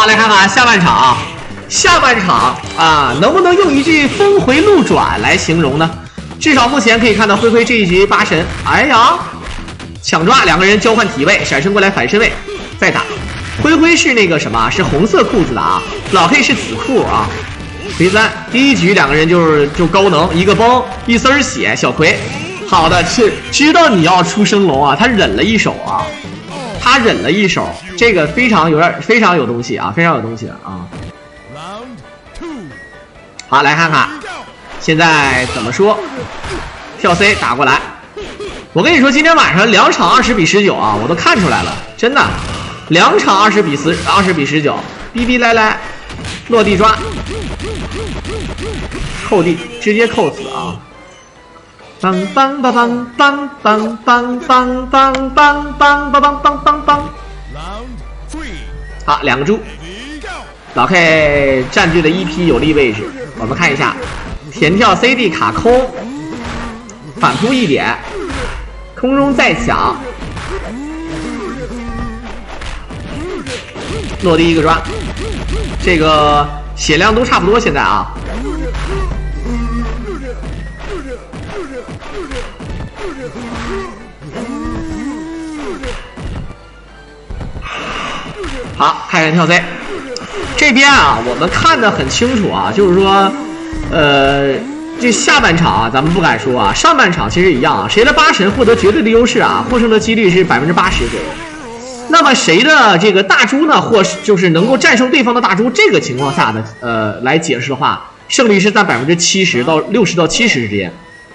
好，来看看下半场。下半场啊，能不能用一句峰回路转来形容呢？至少目前可以看到灰灰这一局8神，哎呀，抢抓，两个人交换体位，闪身过来反身位，再打。灰灰是那个什么，是红色裤子的啊，老 K 是紫裤啊。回3，第一局两个人就高能，一个崩，一丝血，小葵。好的，是知道你要出升龙啊，他忍了一手啊，他忍了一手，这个非常有东西啊，非常有东西的啊。好，来看看现在怎么说。跳 C 打过来，我跟你说，今天晚上2场20比19啊，我都看出来了，真的，2场20比19，逼逼来来，落地抓，扣地，直接扣死啊！当当当当当当当当当当当当当当。好，2个猪，老 K 占据了一批有利位置。我们看一下，田跳 CD 卡空，反扑一点，空中再抢，落地一个抓，这个血量都差不多现在啊。好，看看跳 C 这边啊，我们看得很清楚啊，就是说，这下半场啊，咱们不敢说啊，上半场其实一样啊，谁的8神获得绝对的优势啊，获胜的几率是80%左右。那么谁的这个大猪呢，就是能够战胜对方的大猪，这个情况下的来解释的话，胜率是在70%到60到70之间。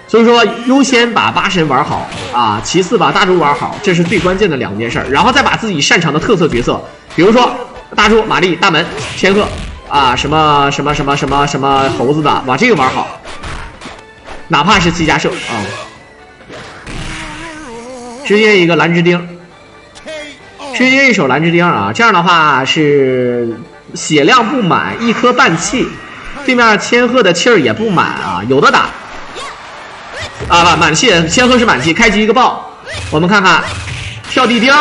所以说，优先把8神玩好啊，其次把大猪玩好，这是最关键的2件事，然后再把自己擅长的特色角色，比如说大猪、玛丽、大门、千鹤啊，什么猴子的，把这个玩好，哪怕是7加射啊，直接一个蓝之钉，直接一手蓝之钉啊，这样的话是血量不满，1颗半气，对面千鹤的气儿也不满啊，有的打。啊，满气，千鹤是满气，开局一个爆，我们看看跳地钉，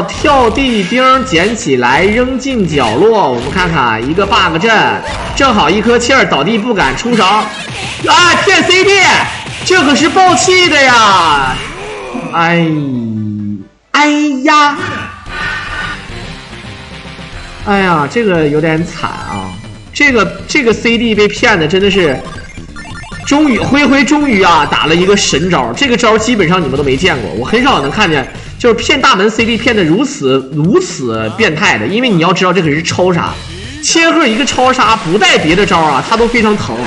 跳地钉捡起来扔进角落，我们看看一个 bug 阵，正好1颗气儿倒地不敢出手，啊，骗 CD， 这可是爆气的呀，哎呀，哎呀，这个有点惨啊，这个 CD 被骗的真的是。灰灰终于啊打了一个神招，这个招基本上你们都没见过，我很少能看见就是骗大门 CD 骗的如此变态的，因为你要知道这可是超杀，千鹤一个超杀不带别的招啊，他都非常疼，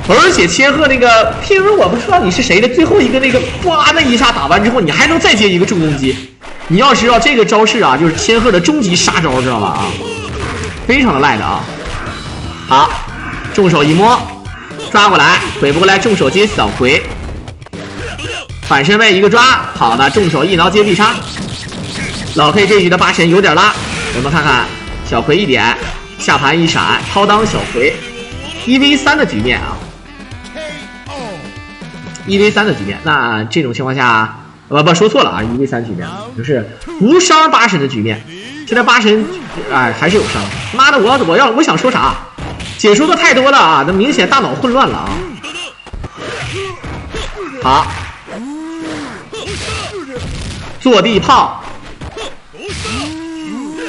而且千鹤那个听说我不知道你是谁的最后一个那个哇那一下打完之后，你还能再接一个重攻击，你要知道这个招式啊就是千鹤的终极杀招，知道吧啊，非常的赖的啊。好，重手一摸。抓过来，回不过来，重手接小葵，反身位一个抓，好的，重手一挠接必杀。老 K 这局的8神有点拉，我们看看小葵一点，下盘一闪，掏裆小葵，1v3的局面啊，1v3的局面，那这种情况下，不说错了啊，1v3局面就是无伤8神的局面，现在8神哎还是有伤，妈的，我想说啥？解说的太多了啊，那明显大脑混乱了啊！好，坐地炮，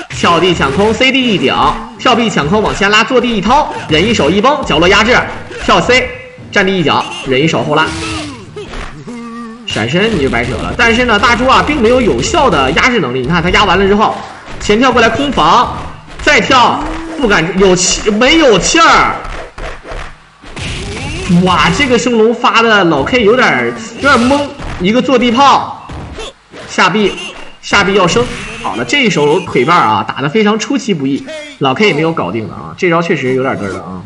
跳地抢空 ，CD 一顶，跳壁抢空往前拉，坐地一掏，忍一手一崩，角落压制，跳 C， 站地一脚，忍一手后拉，闪身你就白扯了。但是呢，大猪啊并没有效的压制能力，你看他压完了之后，前跳过来空防，再跳。不敢没有气儿，哇！这个升龙发的老 K 有点懵，一个坐地炮，下臂要升，好了，这一手腿绊啊打得非常出其不意，老 K 也没有搞定的啊，这招确实有点嘚的啊。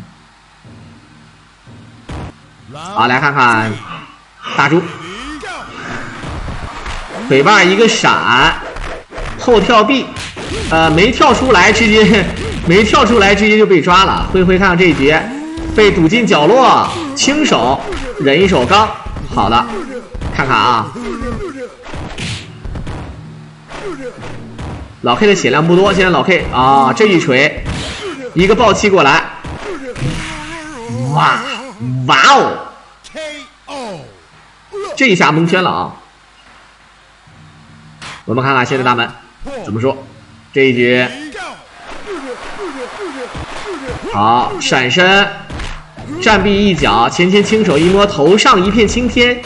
好，来看看大猪，腿绊一个闪，后跳臂，没跳出来直接就被抓了。灰灰看看这一局被堵进角落，轻手忍一手刚，好的，看看啊，老 K 的血量不多，现在老 K 啊，这一锤，一个暴击过来，哇哦，这一下蒙圈了啊！我们看看现在大门怎么说，这一局好闪身，战臂一脚，前轻手一摸，头上一片青天。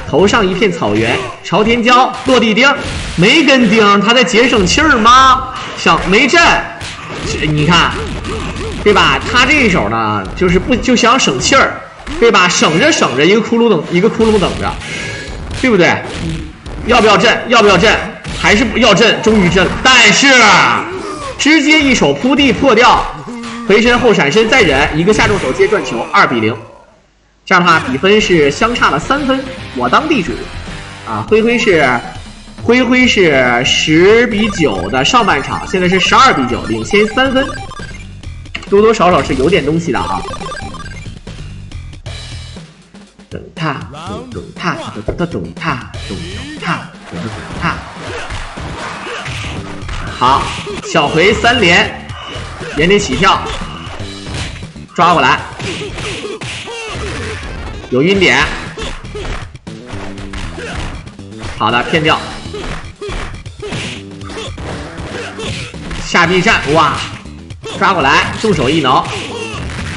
头上一片草原，朝天椒落地钉，没跟钉，他在节省气儿吗？想没震，你看，对吧？他这一手呢，就是就想省气儿，对吧？省着一个窟窿等着，对不对？要不要震？要不要震？还是不要震？终于震了，但是直接一手扑地破掉，回身后闪身再忍，一个下重手接转球，2比0。这样的话，比分是相差了3分，我当地主，啊，灰灰是10比9的上半场，现在是12比9，领先3分，多多少少是有点东西的啊。等他，好，小回3连，原地起跳，抓过来。有晕点，好的，骗掉，下臂站，哇，抓过来，重手一挠，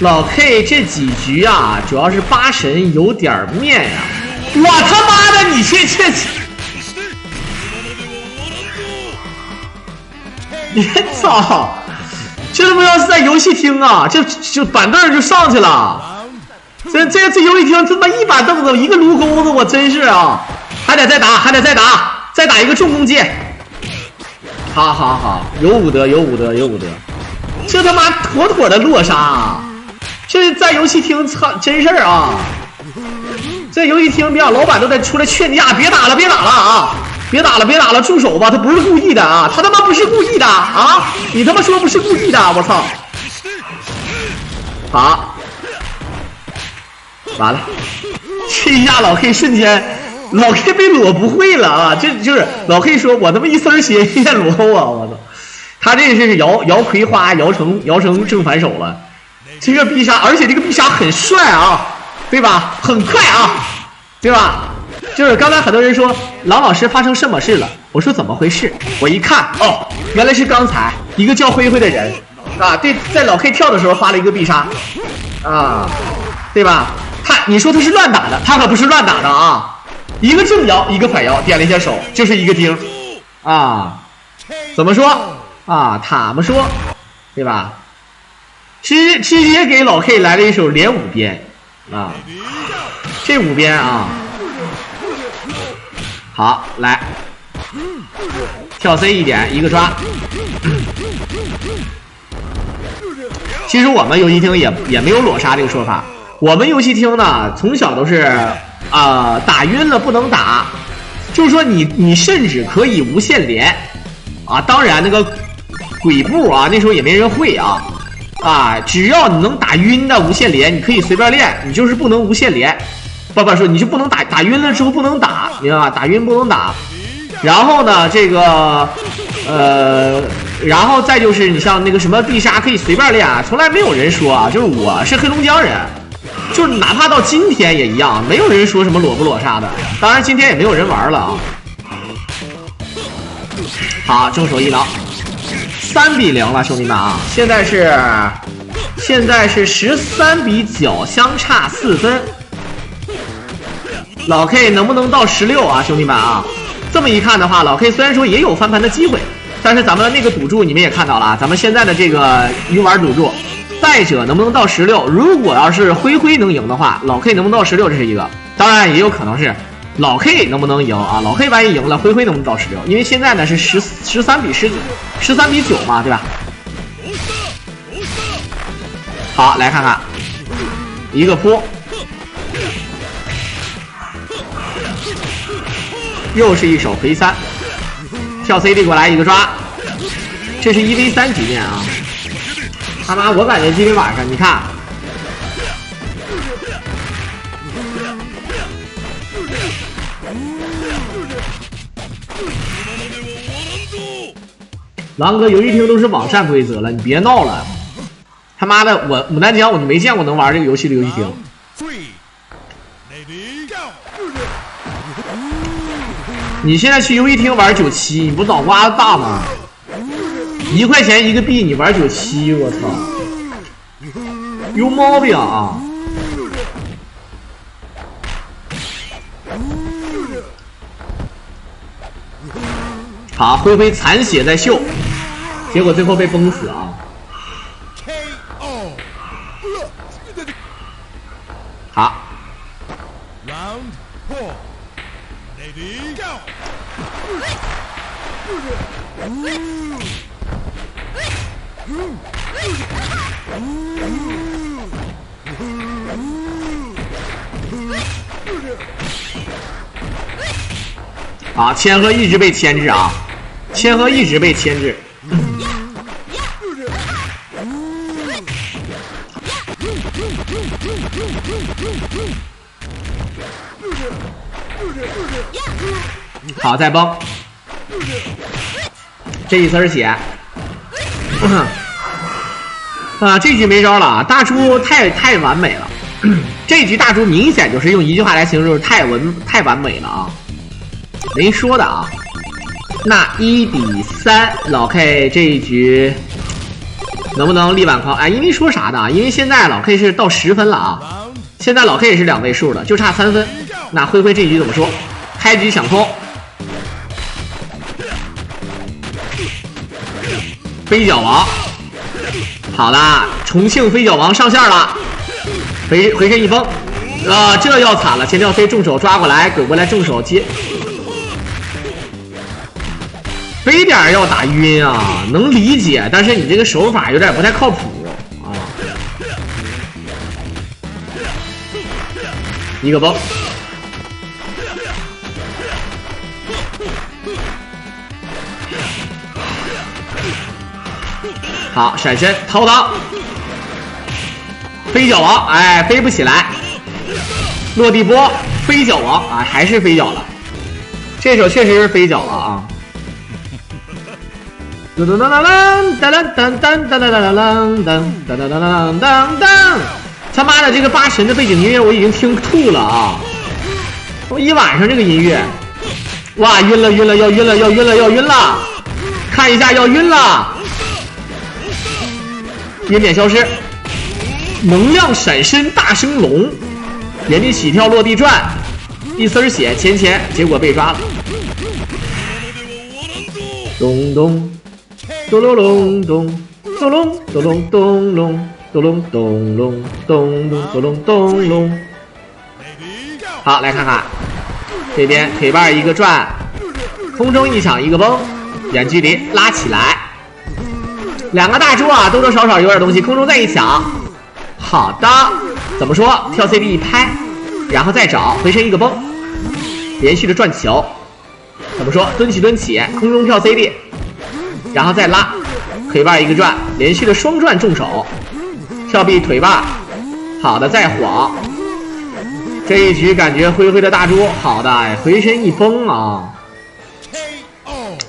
老 K 这几局啊，主要是8神有点面呀、我他妈的，你这，你操，这他妈要是在游戏厅啊，这板凳就上去了。这游戏厅他妈一板凳子一个炉钩子，我真是啊，还得再打一个重攻击，好，有武德，这他妈妥的落杀啊！这在游戏厅真事儿啊！这游戏厅别让老板都得出来劝架，别打了啊！别打了，住手吧！他不是故意的啊，他他妈不是故意的啊！你他妈说不是故意的，我操！好。完了，这一下老 K 瞬间，老 K 被裸不会了啊！这就是老 K 说，我他妈一丝血也裸啊！我操，他这是摇葵花，摇成正反手了。这个必杀，而且这个必杀很帅啊，对吧？很快啊，对吧？就是刚才很多人说郎老师发生什么事了，我说怎么回事？我一看，哦，原来是刚才一个叫灰灰的人啊，对，在老 K 跳的时候发了一个必杀啊，对吧？你说他是乱打的，他可不是乱打的啊！一个正摇，一个反摇，点了一下手，就是一个钉啊！怎么说啊？他们说，对吧？直接给老 K 来了一手连5鞭啊！这5鞭啊，好，来跳 C 一点，一个抓。其实我们游戏厅也没有裸杀这个说法。我们游戏厅呢，从小都是打晕了不能打，就是说你甚至可以无限连啊，当然那个鬼步啊，那时候也没人会啊，只要你能打晕的无限连，你可以随便练，你就是不能无限连，不说你就不能打晕了之后不能打，明白吧？打晕不能打。然后呢，这个然后再就是你像那个什么必杀可以随便练啊，从来没有人说啊，就是我是黑龙江人。就是哪怕到今天也一样，没有人说什么裸不裸杀的。当然今天也没有人玩了啊。好，正手一挠，3比0了，兄弟们啊！现在是13比9，相差4分。老 K 能不能到16啊，兄弟们啊？这么一看的话，老 K 虽然说也有翻盘的机会，但是咱们的那个赌注你们也看到了，咱们现在的这个鱼丸赌注。败者能不能到16？如果要是灰灰能赢的话，老 K 能不能到16？这是一个，当然也有可能是老 K 能不能赢啊？老 K 万一赢了，灰灰能不能到16？因为现在呢是13比9嘛，对吧？好，来看看一个扑，又是一手回3，跳 CD 过来一个抓，这是1v3局面啊。他妈，我感觉今天晚上你看，狼哥游戏厅都是网站规则了，你别闹了。他妈的，我牡丹江我就没见过能玩这个游戏的游戏厅。你现在去游戏厅玩97，你不脑瓜子大吗？1块钱1个币，你玩97，我操，有毛病啊！好，灰灰残血在秀，结果最后被崩死啊！好。啊，千鹤一直被牵制啊，千鹤一直被牵制。好，再崩，这一丝血。啊，这局没招了啊！大猪太完美了，这局大猪明显就是用一句话来形容，太完美了啊！没说的啊。那1比3，老 K 这一局能不能力挽狂？哎，因为说啥呢？因为现在老 K 是到10分了啊，现在老 K 也是2位数的，就差3分。那灰灰这一局怎么说？开局抢空，飞脚王。好啦，重庆飞脚王上线了，回身一崩，啊，这要惨了！前跳飞重手抓过来，滚过来重手接，非点要打晕啊，能理解，但是你这个手法有点不太靠谱啊。一个崩，好，闪身掏裆，飞脚王，哎，飞不起来，落地波，飞脚王，啊，还是飞脚了，这手确实是飞脚了啊！噔噔噔噔噔噔噔噔噔噔噔噔噔噔噔，他妈的这个八神的背景音乐我已经听吐了啊！我一晚上这个音乐，哇，晕了，要晕了，看一下要晕了。晕点消失，能量闪身大升龙，原地起跳落地转，一丝血前，结果被抓了。咚咚咚隆隆咚咚隆咚隆咚隆咚隆咚隆咚隆咚隆咚隆。好，来看看这边腿瓣一个转，空中一抢一个崩，远距离拉起来。两个大猪啊，多多少少有点东西，空中再一抢，好的，怎么说？跳 CD 一拍，然后再找回身一个崩，连续的转球，怎么说？蹲起，空中跳 CD， 然后再拉，腿瓣一个转，连续的双转重手，跳臂腿瓣，好的，再晃。这一局感觉灰灰的大猪，好的，回身一崩啊，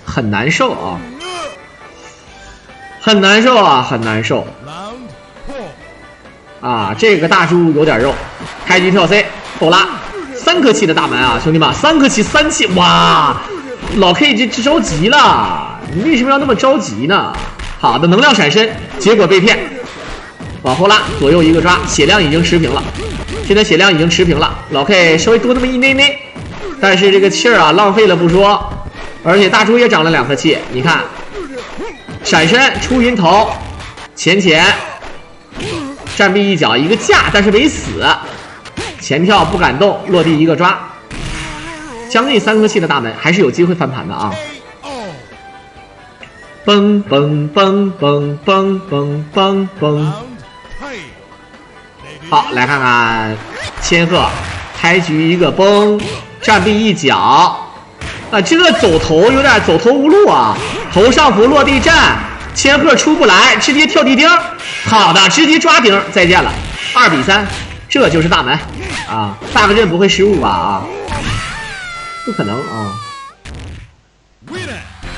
很难受啊。很难受啊，很难受啊！这个大猪有点肉，开局跳 C 后拉，3颗气的大门啊，兄弟们，3颗气3气，哇！老 K 这着急了，你为什么要那么着急呢？好的，能量闪身，结果被骗，往后拉，左右一个抓，血量已经持平了，现在血量已经持平了，老 K 稍微多那么一内内，但是这个气儿啊浪费了不说，而且大猪也长了2颗气，你看。闪身出云头，前站臂一脚一个架，但是没死，前跳不敢动，落地一个抓，将近3颗气的大门还是有机会翻盘的啊！蹦蹦蹦蹦蹦蹦蹦蹦，好，来看看千鹤开局一个崩，站臂一脚。啊，这个走头有点走投无路啊！头上浮落地站，千鹤出不来，直接跳地钉，好的，直接抓钉，再见了，2比3，这就是大门啊！大个阵不会失误吧？啊，不可能啊！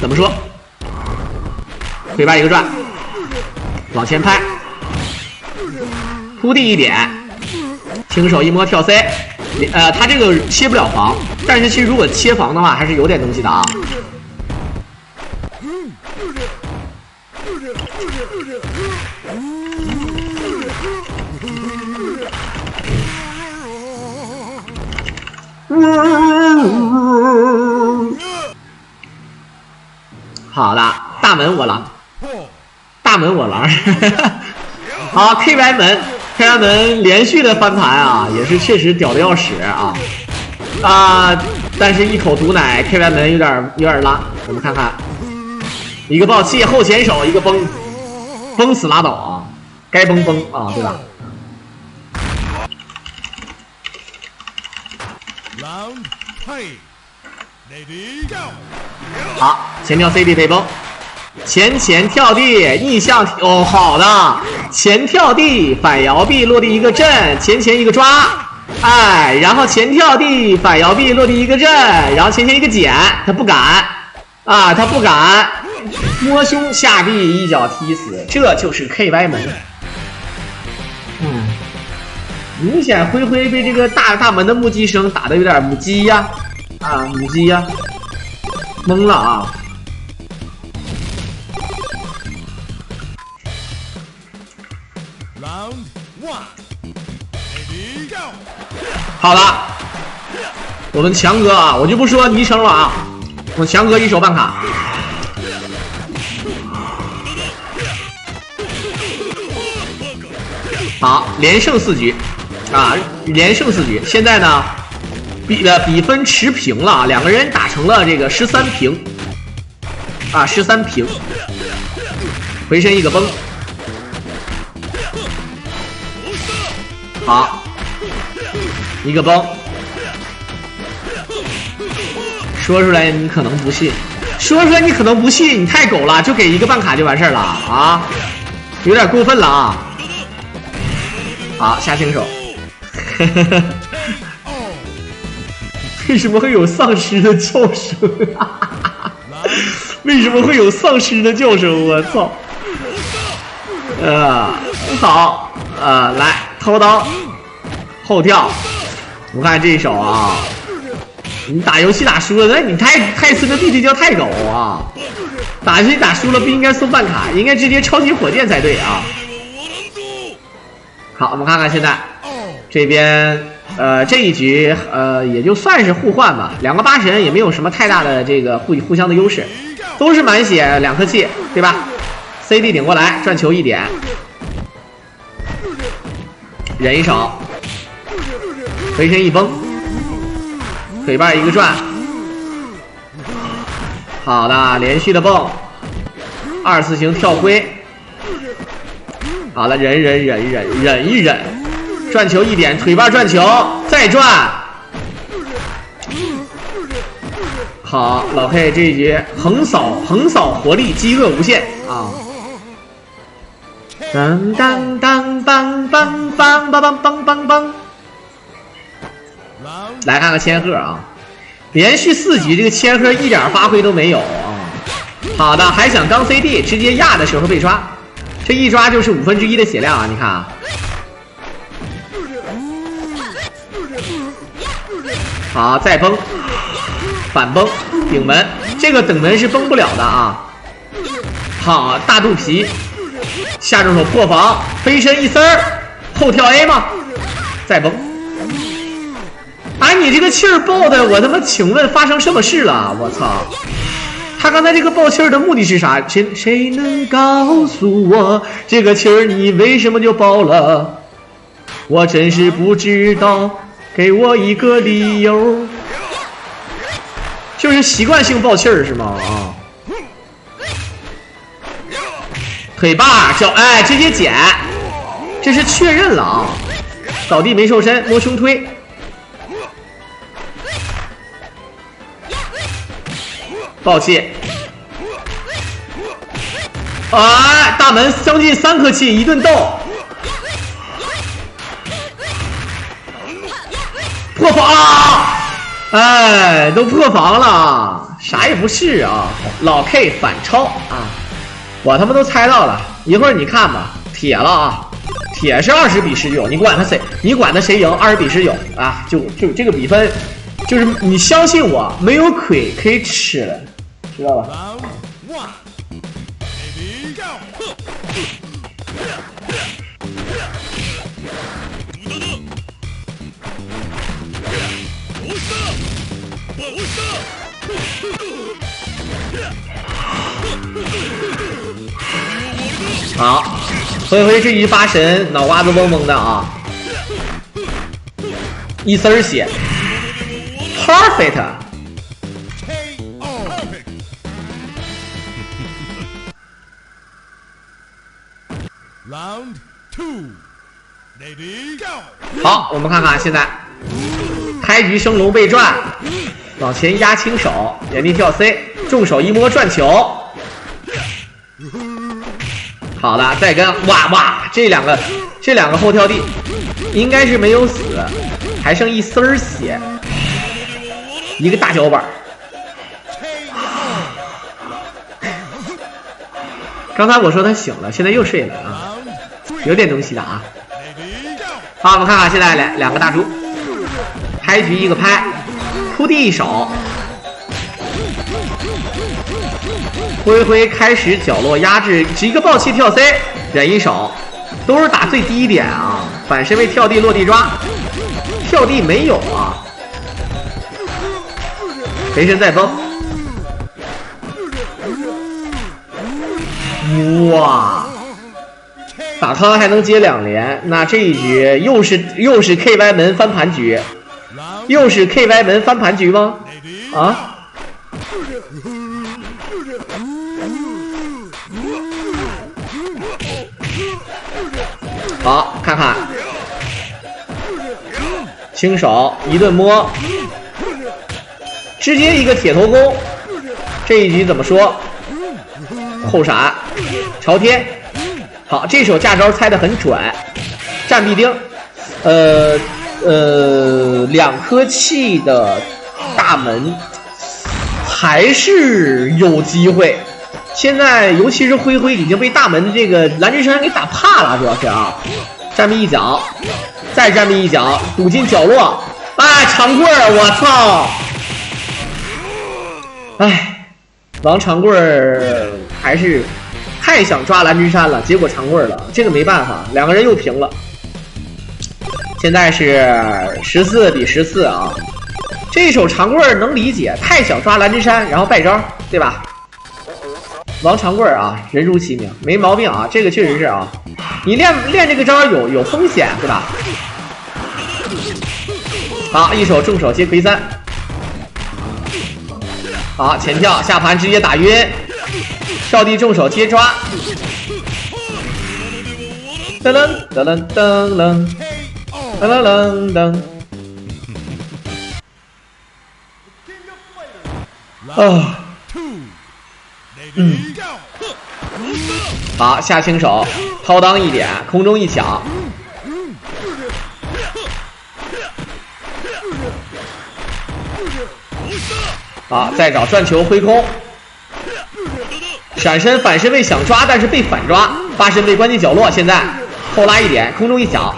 怎么说？腿把一个转，往前拍，铺地一点，轻手一摸跳 C， 他这个切不了防，但是其实如果切防的话，还是有点东西的啊。好的，大门我狼，大门我狼。好 ，KY 门，KY 门连续的翻盘啊，也是确实屌的要屎啊！但是一口毒奶 ，KY 门有点拉。我们看看，一个暴气后前手，一个崩死拉倒啊，该崩啊，对吧？好，前跳 CD 被崩，前跳地逆向哦，好的，前跳地反摇臂落地一个震，前一个抓，哎，然后前跳地反摇臂落地一个震，然后前一个捡，他不敢啊，他不敢摸胸下地一脚踢死，这就是 KY 门。明显灰灰被这个大门的目击声打的有点母鸡呀，母鸡呀，懵了啊！好了，我们强哥啊，我就不说昵称了啊，我强哥一手办卡。好，连胜4局啊，连胜4局。现在呢，比分持平了，两个人打成了这个13平啊，13平。回身一个崩，好，一个崩。说出来你可能不信，说出来你可能不信，你太狗了，就给一个办卡就完事儿了啊，有点过分了啊。好，下轻手。为什么会有丧尸的叫声？为什么会有丧尸的叫声？我操！好，来掏刀，后跳。我看这一手啊，你打游戏打输了，那你太次的必须叫太狗啊！打游戏打输了不应该送办卡，应该直接超级火箭才对啊！好，我们看看现在这边，这一局也就算是互换吧，两个8神也没有什么太大的这个互相的优势，都是满血2颗气，对吧 ？CD 顶过来，转球1点，忍一手，回身一崩，腿瓣一个转，好的，连续的蹦，2次型跳挥。好了，忍一忍，转球1点，腿瓣转球，再转。好，老 K 这一局横扫活力，饥饿无限啊！当当当当当当当当当当。来看看千鹤啊，连续4局这个千鹤一点发挥都没有啊！好的，还想刚 CD， 直接压的时候被抓。这一抓就是1/5的血量啊！你看啊，好，再崩，反崩，顶门，这个等门是崩不了的啊！好，大肚皮，下重手破防，飞身一丝儿，后跳 A 吗？再崩！哎，你这个气儿爆的，我他妈请问发生什么事了？我操！他刚才这个爆气儿的目的是啥？谁能告诉我，这个气儿你为什么就爆了？我真是不知道，给我一个理由。就是习惯性爆气儿是吗？啊！腿把脚，哎，直接捡，这是确认了啊！倒地没受身，摸胸推。爆气，哎，大门将近3颗气，一顿斗，破防啊！哎，都破防了，啥也不是啊，老 K 反超啊，我他妈都猜到了，一会儿你看吧，铁了啊，铁是20比19，你管他谁赢，20比19啊，就这个比分，就是你相信我，没有亏可以吃了，知道吧？好，回回这一发神，脑瓜子嗡嗡的啊，一丝儿血 ，perfect。好，我们看看现在开局升龙被转，往前压轻手，原地跳 C， 重手一摸转球。好的，再跟哇，这两个后跳地应该是没有死，还剩一丝儿血，一个大脚板。刚才我说他醒了，现在又睡了啊，有点东西的啊。好，我们看看现在两个大猪，开局一个拍，扑地一手。灰灰开始角落压制，一个暴气跳 C， 忍一手，都是打最低点啊！反身位跳地落地抓，跳地没有啊！回身再崩，哇！打康还能接2连，那这一局又是 KY 门翻盘局，又是 KY 门翻盘局吗？啊？好，看看，轻手一顿摸，直接一个铁头功。这一局怎么说？后闪，朝天。好，这手架招猜得很准，战必丁。2颗气的大门还是有机会。现在尤其是灰灰已经被大门这个蓝之山给打怕了，主要是啊，站壁一脚，再站壁一脚，堵进角落，哎，长棍儿，我操！哎，王长棍儿还是太想抓蓝之山了，结果长棍儿了，这个没办法，两个人又平了。现在是14比14啊，这手长棍儿能理解，太想抓蓝之山，然后败招，对吧？王长棍啊，人如其名，没毛病啊，这个确实是啊，你练这个招有风险，对吧？好，一手重手接魁三，好，前跳下盘直接打晕，跳地重手接抓，噔噔噔噔噔噔噔噔噔，啊。好，下轻手，掏裆一点，空中一抢，好，再找转球挥空，闪身反身位想抓，但是被反抓，发身被关进角落，现在后拉一点，空中一抢，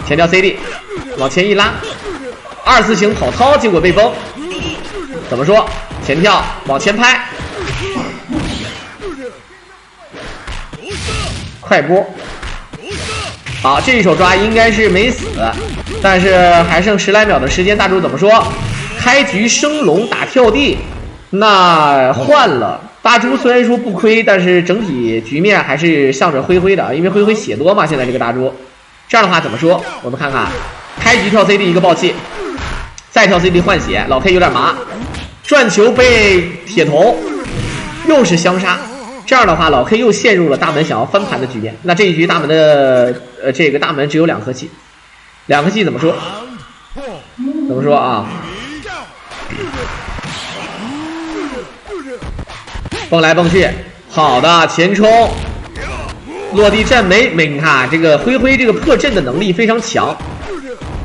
前跳 CD， 往前一拉，2字形跑操，结果被崩，怎么说？前跳往前拍。快播，好，这一手抓应该是没死，但是还剩10来秒的时间。大猪怎么说？开局升龙打跳地，那换了。大猪虽然说不亏，但是整体局面还是向着灰灰的，因为灰灰血多嘛。现在这个大猪，这样的话怎么说？我们看看，开局跳 CD 一个暴气，再跳 CD 换血，老 K 有点麻，转球被铁头，又是相杀。这样的话，老 K 又陷入了大门想要翻盘的局面。那这一局大门的这个大门只有2颗气，2颗气怎么说？怎么说啊？蹦来蹦去，好的前冲，落地震没？你看这个灰灰这个破阵的能力非常强，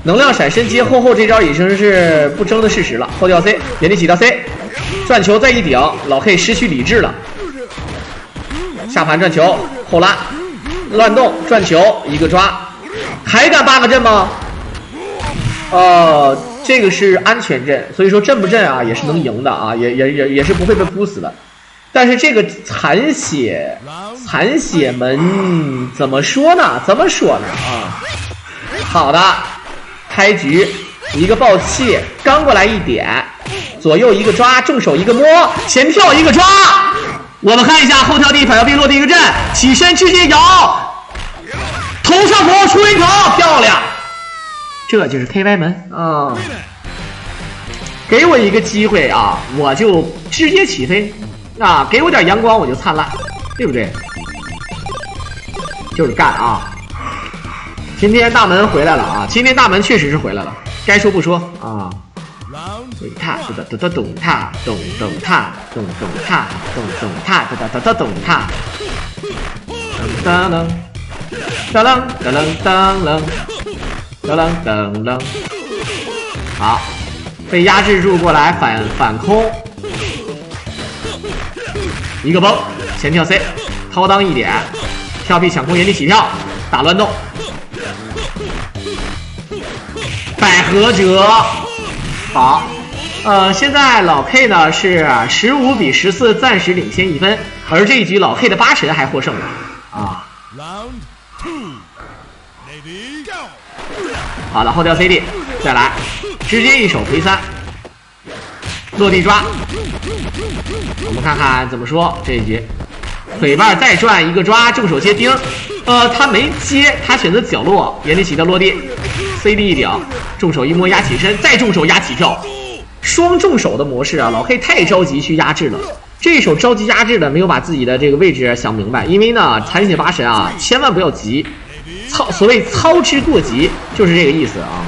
能量闪身接后这招已经是不争的事实了。后跳 C， 原地起跳 C，转球再一顶，老 K 失去理智了。下盘转球后拉，乱动转球一个抓，还敢8个阵吗？这个是安全阵，所以说阵不阵啊也是能赢的啊，也是不会被扑死的。但是这个残血门怎么说呢啊？好的，开局一个爆气，刚过来一点，左右一个抓，重手一个摸，前跳一个抓。我们看一下后跳地反摇臂落地一个阵，起身直接摇，头上头出一球，漂亮。这就是 KY 门啊！给我一个机会啊，我就直接起飞啊！给我点阳光我就灿烂，对不对？就是干啊！今天大门回来了啊！今天大门确实是回来了，该说不说啊！咚踏咚咚咚踏咚咚踏咚咚踏咚咚踏咚咚咚踏，当当当当当当当。噔噔噔，好，被压制住过来反空，一个崩，前跳 C， 掏裆一点，跳臂抢空原地起跳，打乱动，百合折，好，现在老 K 呢是15比14，暂时领先1分，而这一局老 K 的8神还获胜了啊。好了，后跳 CD， 再来，直接一手回3，落地抓。我们看看怎么说这一局，腿瓣再转一个抓，正手接钉，他没接，他选择角落，原地起跳落地 ，CD 一顶，重手一摸压起身，再重手压起跳，双重手的模式啊，老 K 太着急去压制了。这一手着急压制的，没有把自己的这个位置想明白，因为呢，残血8神啊，千万不要急。所谓操之过急就是这个意思啊！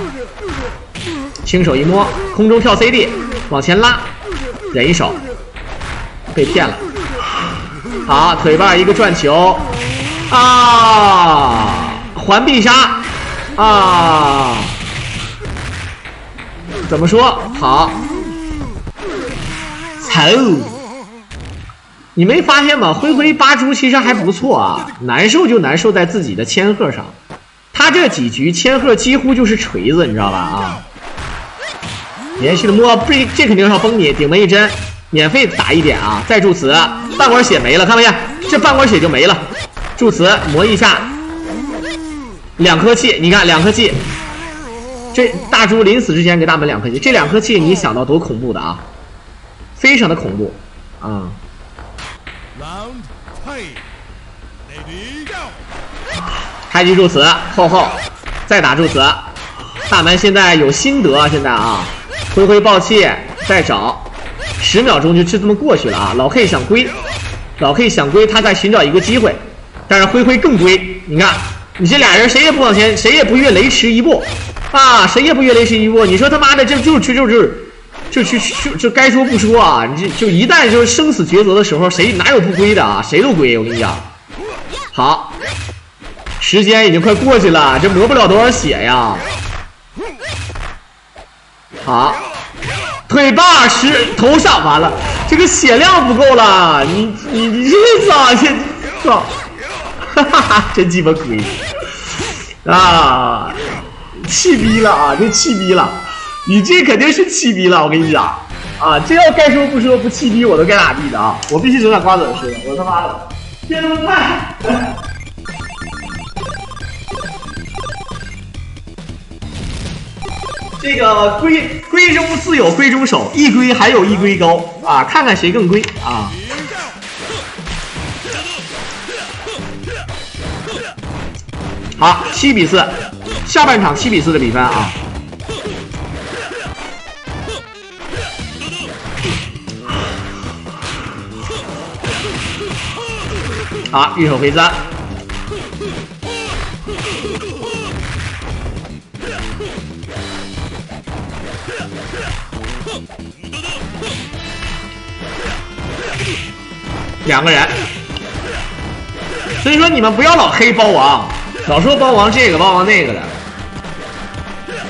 轻手一摸，空中跳 CD， 往前拉，忍一手，被骗了。好，腿瓣一个转球啊，环必杀啊！怎么说？好，操！你没发现吗？灰灰8猪其实还不错啊，难受就难受在自己的千鹤上，他这几局千鹤几乎就是锤子，你知道吧？啊，连续的摸，这肯定是要崩你，顶门一针，免费打一点啊！再助词，半管血没了，看没见？这半管血就没了，助词磨一下，2颗气，你看2颗气，这大猪临死之前给大门2颗气，这2颗气你想到多恐怖的啊？非常的恐怖啊！开局助词，后再打助词，大门现在有心得，现在啊，灰灰爆气再找，10秒钟就这么过去了啊！老 K 想归，他在寻找一个机会，但是灰灰更归，你看，你这俩人谁也不往前，谁也不越雷池一步啊，谁也不越雷池一步，你说他妈的这就该说不说啊！你就一旦就是生死抉择的时候，谁哪有不归的啊？谁都归，我跟你讲。好，时间已经快过去了，这磨不了多少血呀。好，腿把头上完了，这个血量不够了，你这操，这操，哈哈，真鸡巴亏啊！气逼了啊！这气逼了。你这肯定是气逼了，我跟你讲啊！这要该说不说不气逼我都该咋地的啊！我必须整点瓜子吃，我他妈的变那么快！这个龟中自有龟中手，一龟还有一龟高啊！看看谁更龟啊！好，7比4，下半场7比4的比分啊！好，一手回3，2个人，所以说你们不要老黑包王，老说包王这个包王那个的，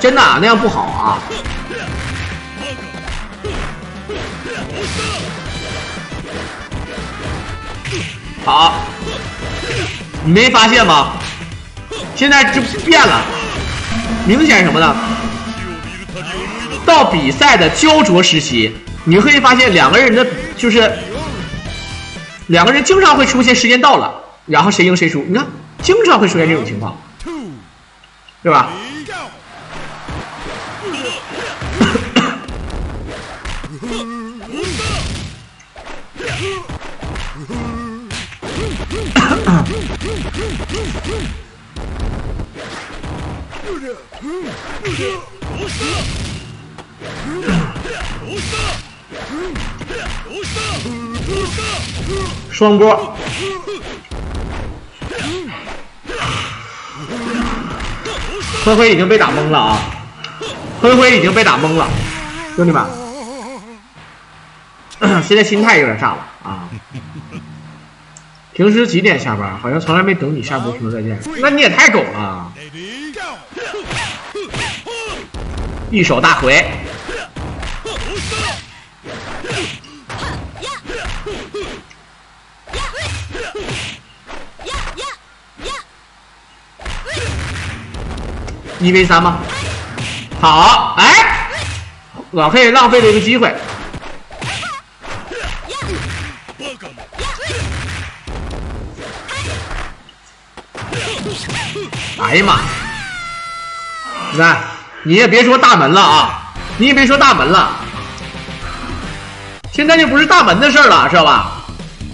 真的那样不好啊。好，你没发现吗？现在就变了，明显什么呢？到比赛的焦灼时期，你会发现两个人经常会出现时间到了，然后谁赢谁输。你看，经常会出现这种情况，对吧？双波，灰灰已经被打懵了啊！灰灰已经被打懵了，兄弟们，现在心态有点炸了啊！平时几点下班？好像从来没等你下播说再见。那你也太狗了！一手大回。1v3吗？好，哎，老黑浪费了一个机会。哎呀妈！你看，你也别说大门了啊，你也别说大门了，现在就不是大门的事了，知道吧？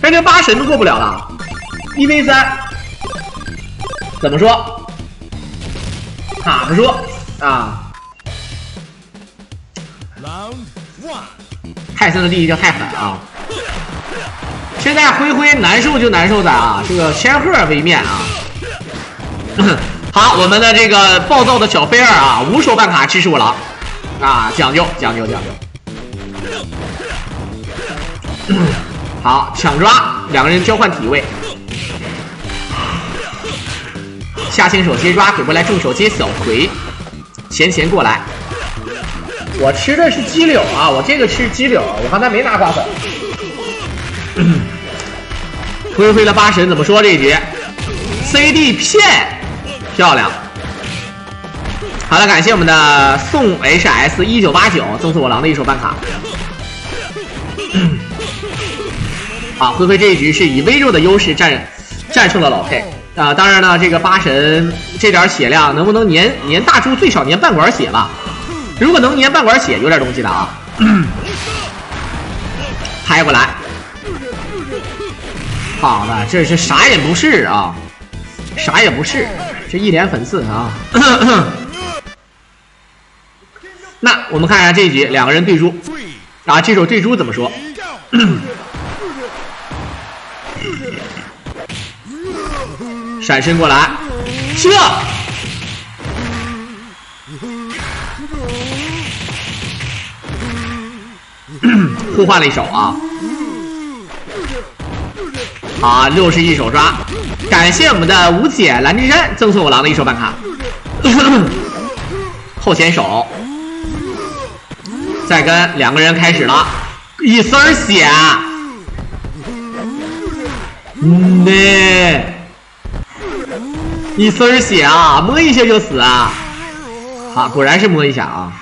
但这8神都过不了了，1v3，怎么说？卡着说啊，泰森的第一就太狠啊！现在灰灰难受就难受在啊，这个仙鹤为面啊。好，我们的这个暴躁的小菲儿啊，无手办卡支持我狼啊，讲究。好，抢抓，两个人交换体位。下轻手接抓，给过来重手接小腿，前过来。我吃的是鸡柳啊，我这个吃鸡柳，我刚才没拿瓜粉。灰灰的8神怎么说这一局 ？CD 骗，漂亮。好了，感谢我们的宋 HS1989赠送我狼的一手办卡。好，灰灰这一局是以微弱的优势战胜了老 K。当然呢，这个8神这点血量能不能粘大猪，最少粘半管血吧。如果能粘半管血，有点东西的啊。拍过来，好的，这是啥也不是啊，啥也不是，这一脸粉刺啊。那我们看一下这一局，两个人对猪啊，这手对猪怎么说？闪身过来，这互换了一手啊！好，61手抓，感谢我们的吴姐蓝之山赠送我狼的一手办卡。后前手，再跟两个人开始了，一丝儿血，一丝儿血啊，摸一下就死啊！好，果然是摸一下啊。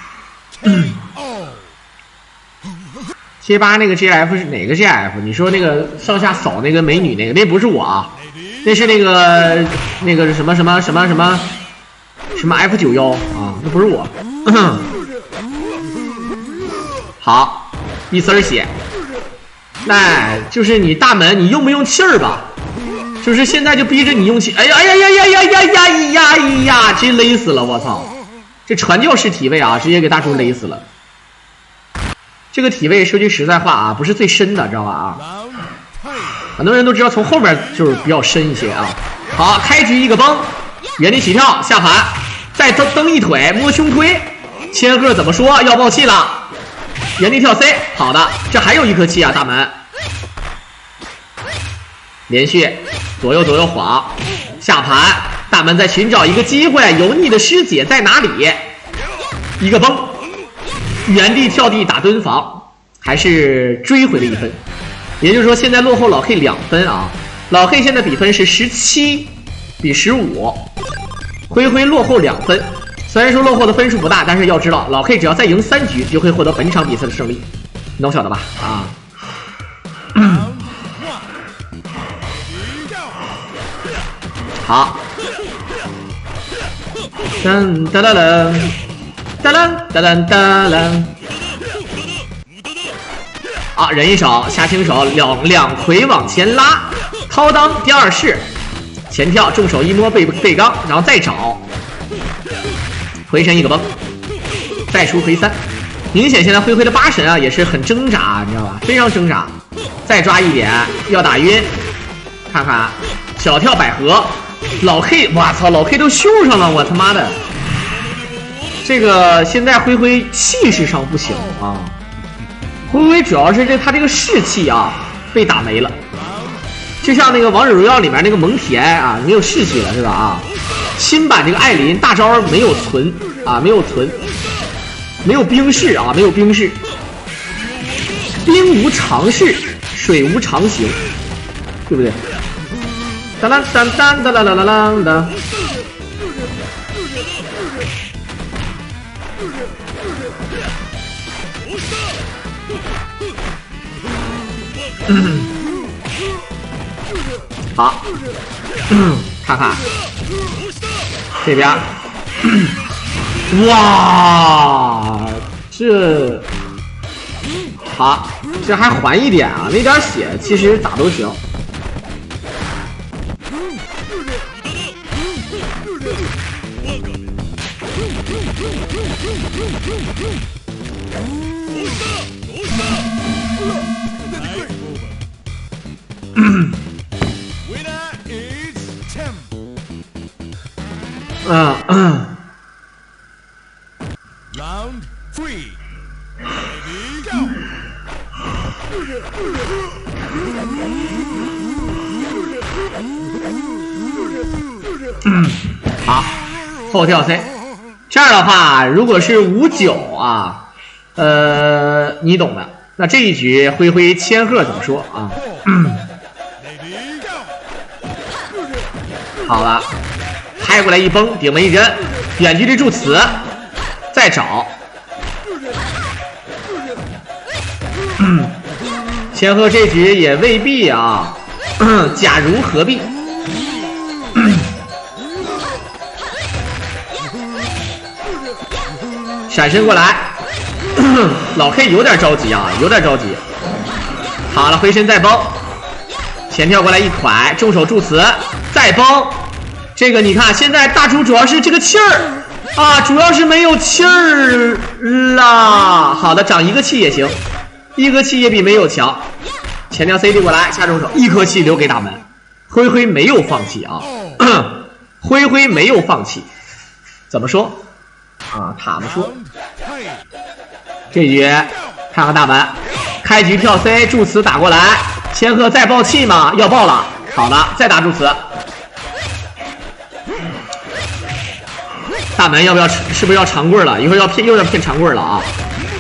78那个 GF 是哪个 GF？ 你说那个上下扫那个美女那个，那不是我啊，那是那个什么 F91啊，那不是我。好，一丝儿血，那就是你大门，你用不用气儿吧？就是现在就逼着你用气，哎呀，直接勒死了，我操！这传教士体位啊，直接给大猪勒死了。这个体位说句实在话啊，不是最深的，知道吧啊？很多人都知道从后面就是比较深一些啊。好，开局一个崩，原地起跳下盘，再蹬一腿摸胸推，千鹤怎么说？要爆气了，原地跳 C， 好的，这还有一颗气啊，大门。连续左右晃，下盘，大门在寻找一个机会，油腻的师姐在哪里？一个崩，原地跳地打蹲防，还是追回了1分，也就是说现在落后老 K2分啊。老 K 现在比分是17比15，灰灰落后2分。虽然说落后的分数不大，但是要知道，老 K 只要再赢3局，就会获得本场比赛的胜利，你懂晓得吧？啊。好。噔噔噔噔，噔噔噔噔噔。啊，忍一手，下轻手，两魁往前拉，掏裆第2式，前跳，重手一摸背刚，然后再找，回身一个崩，再出魁3。明显现在灰灰的8神啊也是很挣扎，你知道吧？非常挣扎。再抓一点，要打晕，看看小跳百合，老 K， 我操，老 K 都秀上了，我他妈的！这个现在灰灰气势上不行啊。灰灰主要是他这个士气啊被打没了，就像那个王者荣耀里面那个蒙恬啊，没有士气了是吧？啊，新版这个艾琳大招没有存啊，没有存，没有冰释啊，没有冰释，兵无常势，水无常形，对不对？当当当当当当当当当。好，看看这边，哇，这好，这还还一点啊，那点血其实咋都行。Round 3. Ready, go. 好，后跳 C。这样的话，如果是5-9啊，你懂的。那这一局灰灰千鹤怎么说啊？好了，拍过来一崩，顶门一针，远距离助词，再找。千鹤这局也未必啊，假如何必？闪身过来，老 K 有点着急啊，有点着急。好了，回身再崩，前跳过来一蒯，重手助词，再崩。这个你看，现在大猪主要是这个气儿啊，主要是没有气儿啦。好的，长一个气也行，一个气也比没有强。前跳 CD 过来，下重手，一颗气留给大门。灰灰没有放弃啊，灰灰没有放弃。怎么说？啊，塔们说，这局看看大门，开局跳 C 助词打过来，千鹤再爆气吗？要爆了，好的，再打助词。大门要不要？是不是要长棍了？一会儿又要骗长棍了啊！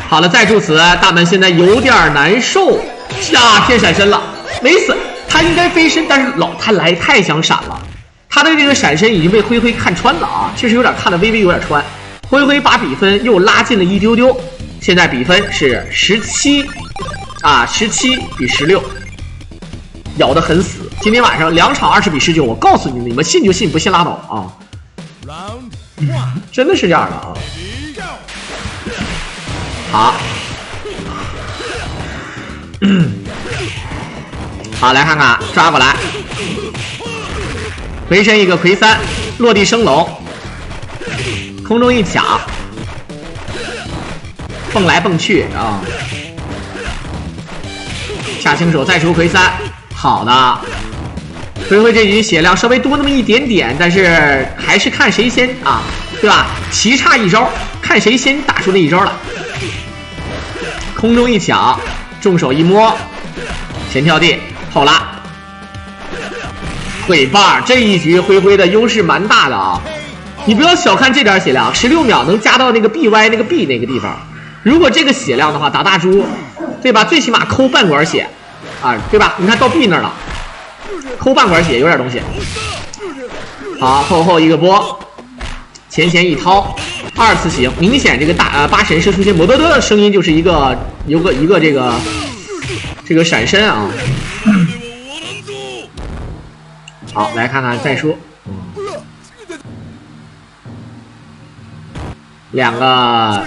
好了，再助词，大门现在有点难受，啊，骗闪身了，没死，他应该飞身，但是他来太想闪了，他的这个闪身已经被灰灰看穿了啊，确实有点看的微微有点穿。灰灰把比分又拉近了一丢丢，现在比分是17比16，咬得很死。今天晚上2场20比19，我告诉你们，你们信就信，不信拉倒啊！真的是这样的啊！好，好，来看看抓过来，回身一个魁3，落地升龙。空中一卡，蹦来蹦去啊！下轻手再出魁3，好的。灰灰这局血量稍微多那么一点点，但是还是看谁先啊，对吧？棋差一招，看谁先打出那一招来。空中一抢，重手一摸，前跳地后拉，鬼棒！这一局灰灰的优势蛮大的啊！你不要小看这点血量，16秒能加到那个 BY 那个 B 那个地方。如果这个血量的话，打大猪，对吧？最起码抠半管血，啊，对吧？你看到 B 那儿了，抠半管血有点东西。好，后一个波，前一掏，二次行，明显这个八神射出现摩多多的声音，就是一个这个闪身啊。好，来看看再说。两个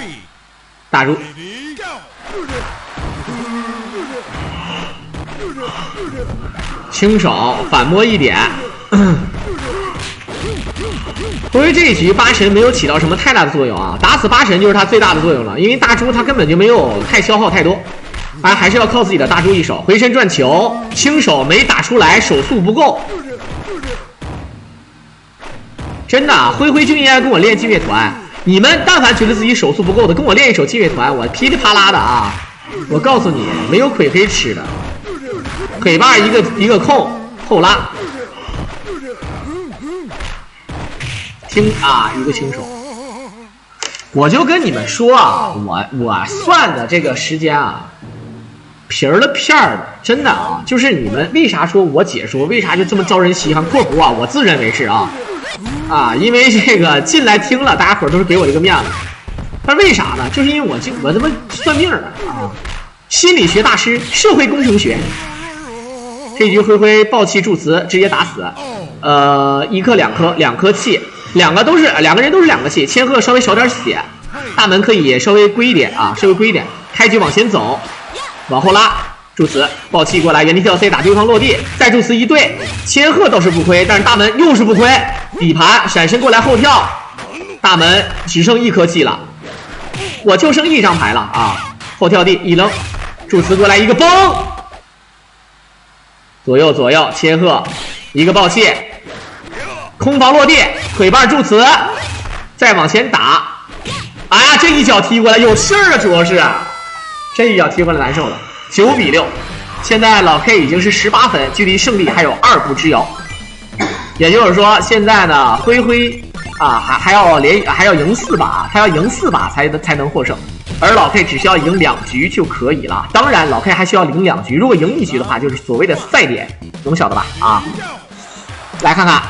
大猪，轻手反摸一点。因为这一局八神没有起到什么太大的作用啊，打死八神就是他最大的作用了，因为大猪他根本就没有太消耗太多，还是要靠自己的大猪一手回身转球，轻手没打出来，手速不够。真的啊，灰就应该跟我练劲乐团。你们但凡觉得自己手速不够的，跟我练一手劲乐团，我噼里啪啦的啊！我告诉你，没有亏可以吃的。腿把一个空后拉，听啊，一个轻手。我就跟你们说啊，我算的这个时间啊，皮儿了片儿的，真的啊，就是你们为啥说我解说，为啥就这么招人稀罕？（括弧啊，我自认为是啊。）因为这个进来听了，大家伙都是给我这个面子。但为啥呢？就是因为我他妈算命的啊，心理学大师，社会工程学。这局灰暴气助词直接打死，一颗两颗气，两个人都是两个气，千鹤稍微少点血，大门可以稍微归一点啊，稍微归一点，开局往前走，往后拉。助词暴气过来，原地跳 C 打对方落地，再助词一对，千鹤倒是不亏，但是大门又是不亏，底盘闪身过来后跳，大门只剩一颗气了，我就剩一张牌了啊！后跳地一扔，助词过来一个崩，左右千鹤一个暴气，空房落地，腿绊助词，再往前打，哎呀，这一脚踢过来有气儿啊，主要是这一脚踢过来难受了。9比6，现在老 K 已经是18分，距离胜利还有2步之遥。也就是说，现在呢，灰啊还要赢4把，他要赢4把才能获胜，而老 K 只需要赢2局就可以了。当然，老 K 还需要赢2局，如果赢1局的话，就是所谓的赛点，懂晓得吧？啊，来看看，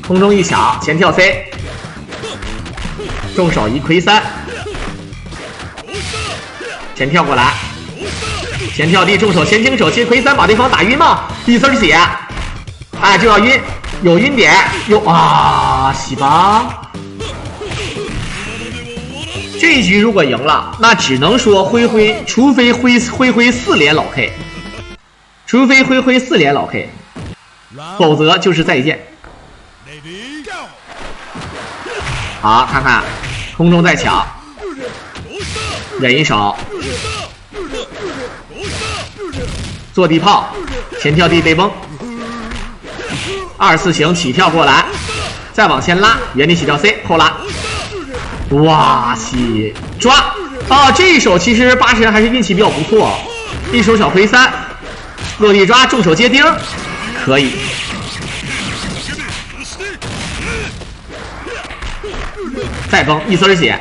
空中一抢，前跳 C， 重手一亏3。前跳过来，前跳地重手前轻手接亏3，把对方打晕吗？一丝血，哎，就要晕，有晕点，洗吧。这一局如果赢了，那只能说灰，除非灰4连老 K， 除非灰4连老 K， 否则就是再见。好，看看空中再抢。忍一手，坐地炮，前跳地被崩，2次行起跳过来，再往前拉，原地起跳 C 后拉，哇西抓这一手其实八神还是运气比较不错，一手小亏3，落地抓重手接钉，可以。再崩一丝血。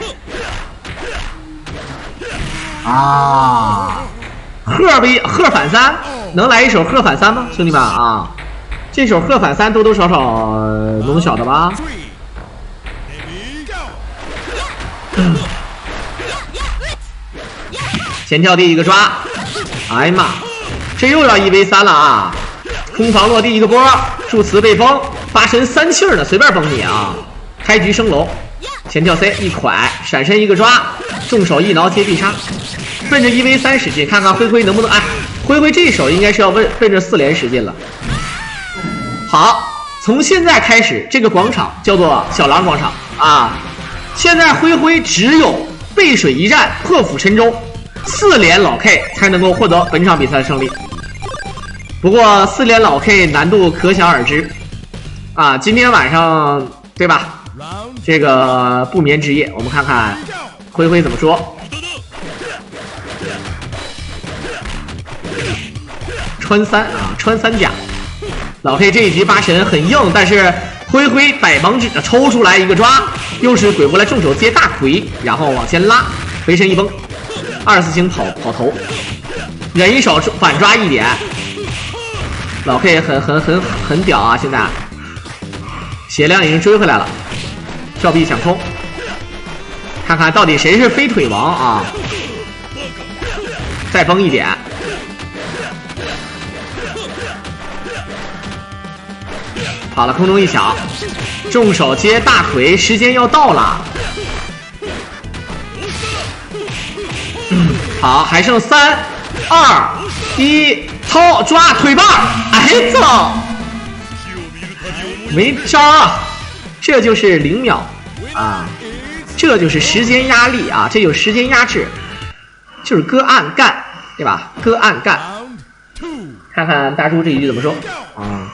鹤反3，能来一手鹤反3吗，兄弟们啊？这手鹤反3多多少少能晓得吧？前跳地一个抓，哎呀妈，这又要1v3了啊！空房落地一个波，助词被崩，八神3气呢，随便崩你啊！开局升龙，前跳 C 一蒯，闪身一个抓，重手一挠接必杀。奔着1v3使劲，看看灰能不能灰这一手应该是要奔着4连使劲了。好，从现在开始，这个广场叫做小狼广场啊。现在灰只有背水一战，破釜沉舟，4连老 K 才能够获得本场比赛的胜利。不过4连老 K 难度可想而知啊。今天晚上对吧？这个不眠之夜，我们看看灰怎么说。穿3甲，老 K 这一局八神很硬，但是灰百忙之抽出来一个抓，又是鬼过来重手接大魁，然后往前拉，回身一崩，2次行跑头，忍一手反抓一点，老 K 很屌啊！现在血量已经追回来了，吊臂抢空，看看到底谁是飞腿王啊！再崩一点，好了，空中一抢，重手接大腿，时间要到了。好，还剩3、2、1，掏抓腿棒，哎操！没招啊！这就是0秒啊，这就是时间压力啊，这有时间压制，就是割按干，对吧？割按干。看看大猪这一句怎么说啊？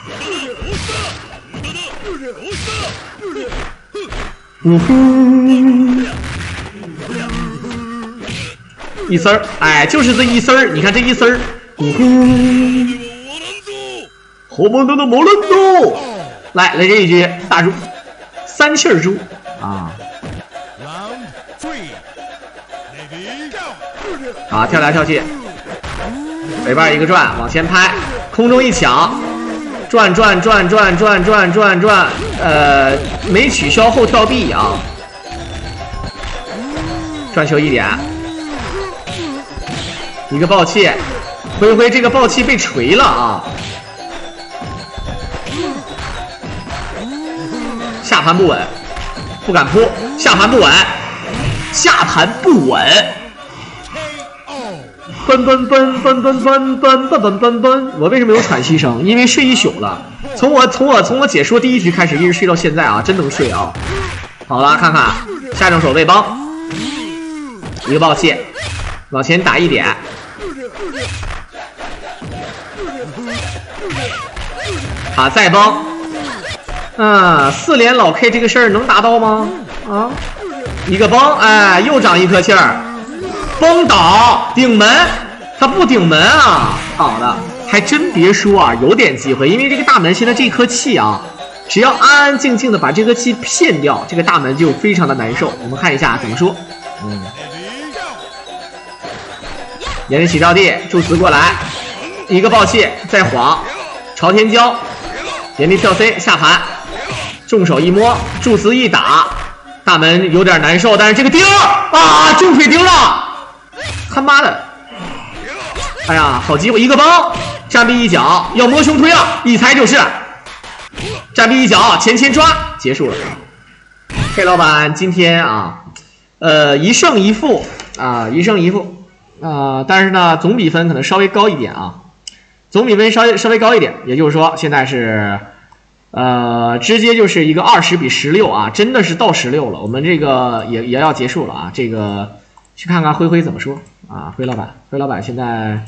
一丝儿，哎，就是这一丝儿，你看这一丝儿，火爆的摩伦多，来这一局大猪，3气儿猪啊！好，跳来跳去，尾巴一个转，往前拍，空中一抢，转，没取消后跳臂啊，转球1点。一个爆气，灰这个爆气被锤了啊！下盘不稳，不敢扑，下盘不稳，奔，我为什么有喘息声？因为睡一宿了，从我解说第1局开始一直睡到现在啊，真能睡啊！好了，看看下正手背帮，一个爆气，往前打1点。好，再崩，4连老 K 这个事儿能达到吗？啊，一个崩，哎，又长1颗气儿，崩倒顶门，他不顶门啊！好的，还真别说啊，有点机会，因为这个大门现在这颗气啊，只要安安静静的把这颗气骗掉，这个大门就非常的难受。我们看一下怎么说，岩人起照地，祝词过来，一个爆气，再晃，朝天椒。岩力跳 C 下盘，重手一摸，柱子一打，大门有点难受，但是这个钉啊，重腿钉了，他妈的！哎呀，好机会，一个帮，站臂一脚，要摸胸推了，一猜就是，站臂一脚，前抓，结束了。K 老板今天啊，1胜1负啊，1胜1负但是呢，总比分可能稍微高一点啊。总比分稍微高一点，也就是说现在是，直接就是一个20比16啊，真的是到16了。我们这个也要结束了啊，这个去看看灰怎么说啊，灰老板现在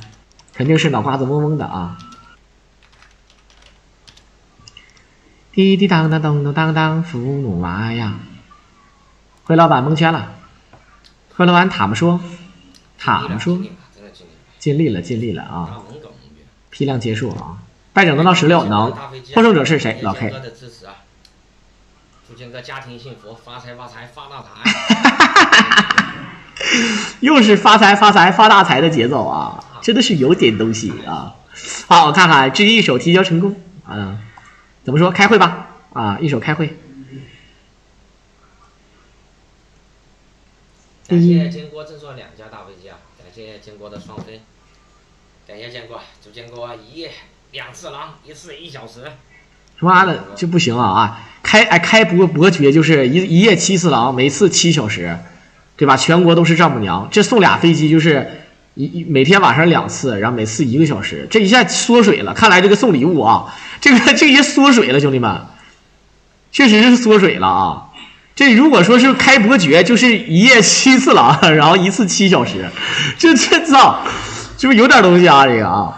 肯定是脑瓜子嗡嗡的啊。滴滴当当咚咚当当，福努娃呀，灰老板蒙圈了，灰老板塔们说，尽力了啊。批量结束啊！败者能到16，能。获胜者是谁？老 K。祝建哥家庭幸福，发财发大财。又是发财发大财的节奏啊！真的是有点东西啊！好，我看看，这一手提交成功。怎么说？开会吧！啊，一手开会。感谢建国赠送2架大飞机啊！感谢建国的双飞。感谢建国，祝建国1夜2次狼，1次1小时。妈的，这不行啊！开伯爵就是一夜7次狼，每次7小时，对吧？全国都是丈母娘。这送2飞机就是每天晚上2次，然后每次1个小时，这一下缩水了。看来这个送礼物啊，这些缩水了，兄弟们，确实是缩水了啊！这如果说是开伯爵，就是1夜7次狼，然后1次7小时，这操！是不是有点东西啊？这个啊，